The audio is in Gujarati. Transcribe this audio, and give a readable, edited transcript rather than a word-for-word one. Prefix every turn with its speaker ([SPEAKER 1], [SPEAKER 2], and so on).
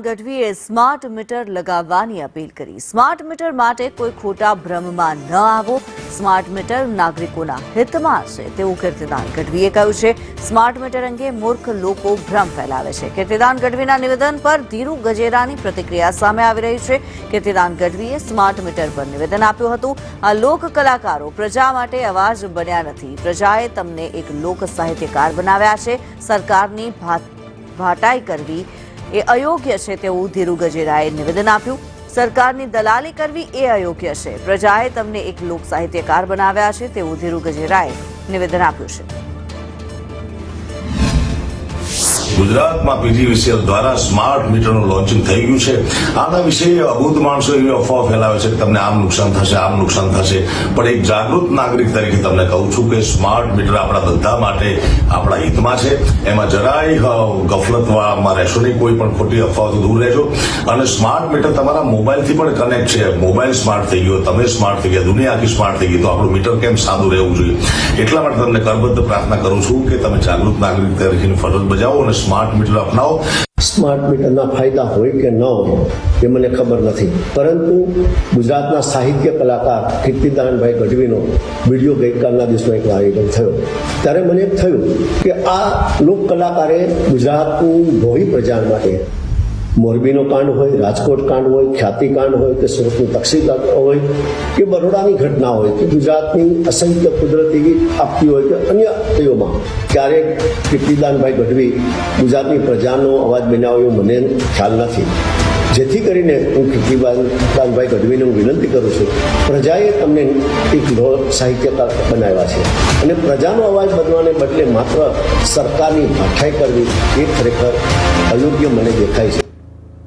[SPEAKER 1] ગઢવીએ સ્માર્ટ મીટર લગાવવાની અપીલ કરી। સ્માર્ટ મીટર માટે કોઈ ખોટા ભ્રમમાં ન આવો, સ્માર્ટ મીટર નાગરિકોના હિતમાં છે તેવું કીર્તિદાન ગઢવીએ કહ્યું છે। સ્માર્ટ મીટર અંગે મૂર્ખ લોકો ભ્રમ ફેલાવે છે। કીર્તિદાન ગઢવીના નિવેદન પર ધીરુ ગજેરાની પ્રતિક્રિયા સામે આવી રહી છે। કીર્તિદાન ગઢવીએ સ્માર્ટ મીટર પર નિવેદન આપ્યું હતું। આ લોક કલાકારો પ્રજા માટે અવાજ બન્યા નથી, પ્રજાએ તમને એક લોક સાહિત્યકાર બનાવ્યા છે। સરકારની ભાટાઈ કરવી એ અયોગ્ય છે તેવું ધીરુ ગજેરાએ નિવેદન આપ્યું। સરકારની દલાલી કરવી એ અયોગ્ય છે, પ્રજાએ તમને એક લોક સાહિત્યકાર બનાવ્યા છે તેવું ધીરુ ગજેરાએ નિવેદન આપ્યું છે।
[SPEAKER 2] ગુજરાતમાં પીજીવીસીએલ દ્વારા સ્માર્ટ મીટરનું લોન્ચિંગ થઈ ગયું છે। આના વિશે અબૂધ માણસો એવી અફવા ફેલાવે છે કે તમને આમ નુકસાન થશે, આમ નુકસાન થશે, પણ એક જાગૃત નાગરિક તરીકે તમને કહું છું કે સ્માર્ટ મીટર આપણા બધા માટે આપણા હિતમાં છે। એમાં જરાય ગફલતમાં રહેશો નહીં, કોઈ પણ ખોટી અફવાઓથી દૂર રહેજો। અને સ્માર્ટ મીટર તમારા મોબાઈલથી પણ કનેક્ટ છે। મોબાઈલ સ્માર્ટ થઈ ગયો, તમે સ્માર્ટ થઈ ગયા, દુનિયા આખી સ્માર્ટ થઈ ગઈ, તો આપણું મીટર કેમ સાદું રહેવું જોઈએ? એટલા માટે તમને કરબદ્ધ પ્રાર્થના કરું છું કે તમે જાગૃત નાગરિક તરીકેની ફરજ બજાવો અને સ્માર્ટ મીટર અપનાવો।
[SPEAKER 3] સ્માર્ટ મીટરના ફાયદા હોય કે ન હોય એ મને ખબર નથી, પરંતુ ગુજરાતના સાહિત્ય કલાકાર કીર્તિદાનભાઈ ગઢવીનો વિડીયો ગઈકાલના દિવસમાં એક વાયરલ થયો, ત્યારે મને એમ થયું કે આ લોક કલાકારે ગુજરાતની ભોળી પ્રજા માટે મોરબીનો કાંડ હોય, રાજકોટ કાંડ હોય, ખ્યાતિ કાંડ હોય કે સુરતનું તક્ષશિલા હોય કે બરોડાની ઘટના હોય કે ગુજરાતની અસંખ્ય કુદરતી આપતી હોય કે અન્ય તેઓમાં ક્યારેક કીર્તિદાનભાઈ ગઢવી ગુજરાતની પ્રજાનો અવાજ બનાવ્યો એવું મને ખ્યાલ નથી। જેથી કરીને હું કીર્તિદાનભાઈ ગઢવીને હું વિનંતી કરું છું, પ્રજાએ તમને એક લોક સાહિત્યકાર બનાવ્યા છે અને પ્રજાનો અવાજ બનવાને બદલે માત્ર સરકારની ભાઠાઈ કરવી એ ખરેખર અયોગ્ય મને દેખાય છે।